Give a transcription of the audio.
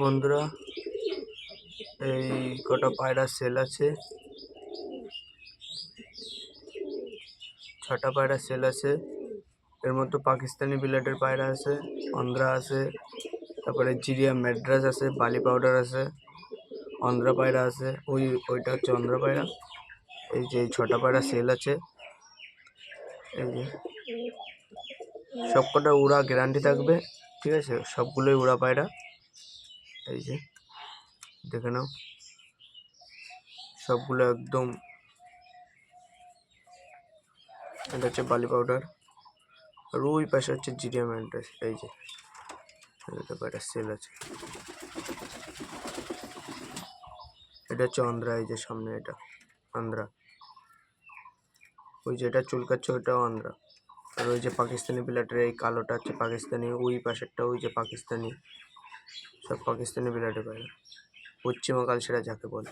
বন্ধুরা, এই কটা পায়রা সেল আছে, 6টা পায়রা সেল আছে। এর মধ্যে পাকিস্তানি বিলেটের পায়রা আছে, অন্ধ্রা আছে, তারপরে জিরিয়া ম্যাড্রাস আছে, বালি পাউডার আছে, অন্ধ্রা পায়রা আছে। ওইটা হচ্ছে অন্ধ্রা পায়রা। এই যে 6টা পায়রা সেল আছে। এই যে সবকটা উড়া গ্যারান্টি থাকবে, ঠিক আছে? সবগুলোই উড়া পায়রা। এই যে দেখে নাও, সবগুলো একদম। এটা হচ্ছে বালি পাউডার, আর ওই পাশে হচ্ছে জিরিয়া ম্যাড্রাস। এই যে পায়রা সেল আছে। এটা হচ্ছে অন্ধ্রা, এই যে সামনে এটা অন্ধ্রা। ওই যেটা চুলকাচ্ছে ওইটাও অন্ধ্রা। আর ওই যে পাকিস্তানি বিলেটের এই কালোটা হচ্ছে পাকিস্তানি, ওই পাশেরটা ওই যে পাকিস্তানি। সব পাকিস্তানি বিলেটের পায়রা, পশ্চিমা কালসেরা যাকে বলে।